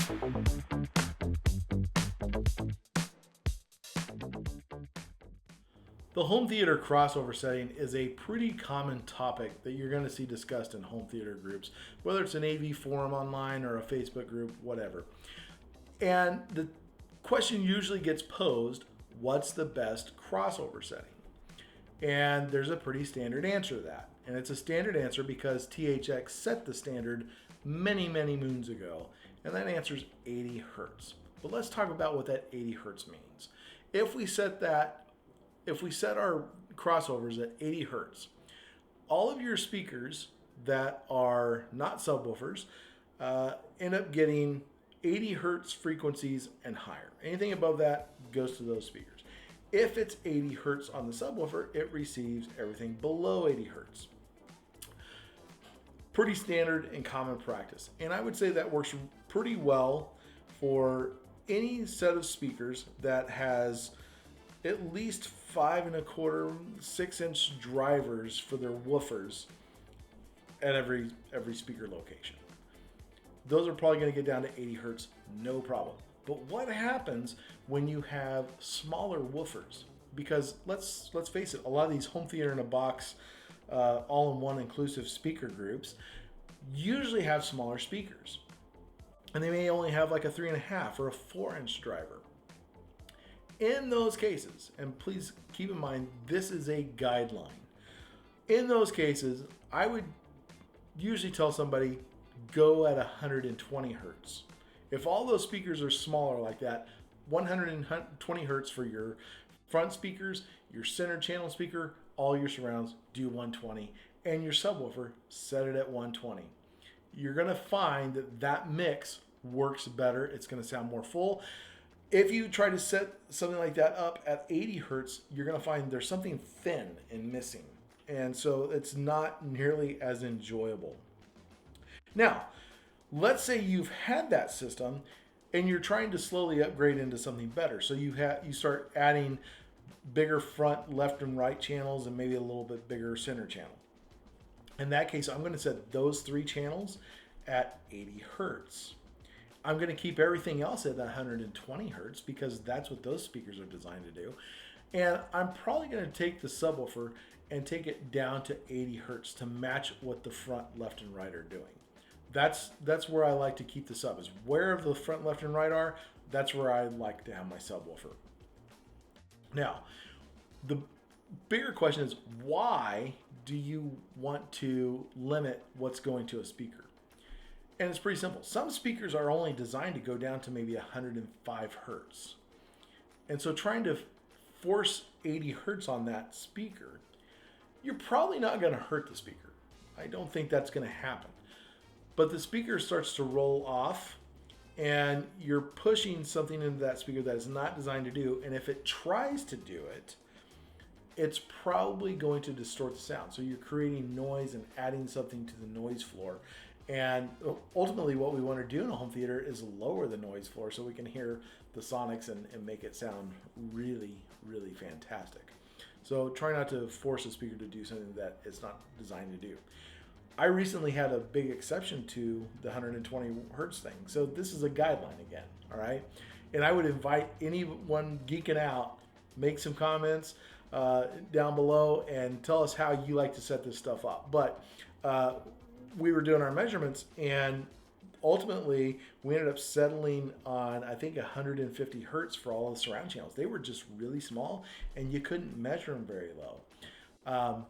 The home theater crossover setting is a pretty common topic that you're going to see discussed in home theater groups, whether it's an AV forum online or a Facebook group, whatever. And the question usually gets posed, what's the best crossover setting? And there's a pretty standard answer to that. And it's a standard answer because THX set the standard many, many moons ago. And that answer is 80 hertz. But let's talk about what that 80 hertz means. If we set our crossovers at 80 hertz, all of your speakers that are not subwoofers end up getting 80 hertz frequencies and higher. Anything above that goes to those speakers. If it's 80 hertz on the subwoofer, it receives everything below 80 hertz. Pretty standard and common practice. And I would say that works pretty well for any set of speakers that has at least 5 1/4, 6-inch drivers for their woofers at every speaker location. Those are probably going to get down to 80 hertz, no problem. But what happens when you have smaller woofers? Because let's face it, a lot of these home theater in a box, all-in-one inclusive speaker groups usually have smaller speakers. And they may only have like a 3.5 or a 4-inch driver. In those cases, and please keep in mind, this is a guideline. In those cases, I would usually tell somebody, go at 120 hertz. If all those speakers are smaller like that, 120 hertz for your front speakers, your center channel speaker, all your surrounds, do 120, and your subwoofer, set it at 120. You're gonna find that mix works better. It's gonna sound more full. If you try to set something like that up at 80 hertz, you're going to find there's something thin and missing. And so it's not nearly as enjoyable. Now, let's say you've had that system and you're trying to slowly upgrade into something better. So you start adding bigger front left and right channels and maybe a little bit bigger center channel. In that case, I'm going to set those 3 channels at 80 hertz. I'm going to keep everything else at 120 hertz because that's what those speakers are designed to do. And I'm probably going to take the subwoofer and take it down to 80 hertz to match what the front left and right are doing. That's where I like to keep the sub, is where the front left and right are, that's where I like to have my subwoofer. Now, the bigger question is, why do you want to limit what's going to a speaker? And it's pretty simple. Some speakers are only designed to go down to maybe 105 hertz. And so trying to force 80 hertz on that speaker, you're probably not going to hurt the speaker. I don't think that's going to happen. But the speaker starts to roll off and you're pushing something into that speaker that is not designed to do. And if it tries to do it, it's probably going to distort the sound. So you're creating noise and adding something to the noise floor. And ultimately what we want to do in a home theater is lower the noise floor so we can hear the sonics and make it sound really, really fantastic. So try not to force a speaker to do something that it's not designed to do. I recently had a big exception to the 120 hertz thing. So this is a guideline again, all right? And I would invite anyone geeking out, make some comments down below and tell us how you like to set this stuff up. But we were doing our measurements and ultimately we ended up settling on, I think, 150 hertz for all of the surround channels. They were just really small and you couldn't measure them very low.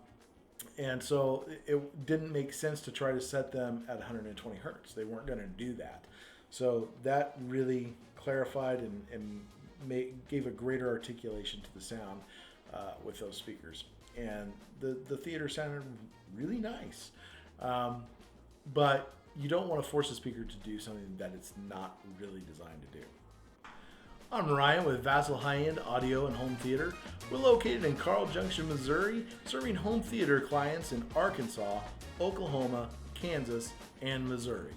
And so it didn't make sense to try to set them at 120 hertz. They weren't going to do that. So that really clarified and gave a greater articulation to the sound with those speakers. And the theater sounded really nice. But you don't want to force a speaker to do something that it's not really designed to do. I'm Ryan with Vassal High End Audio and Home Theater. We're located in Carl Junction, Missouri, serving home theater clients in Arkansas, Oklahoma, Kansas, and Missouri.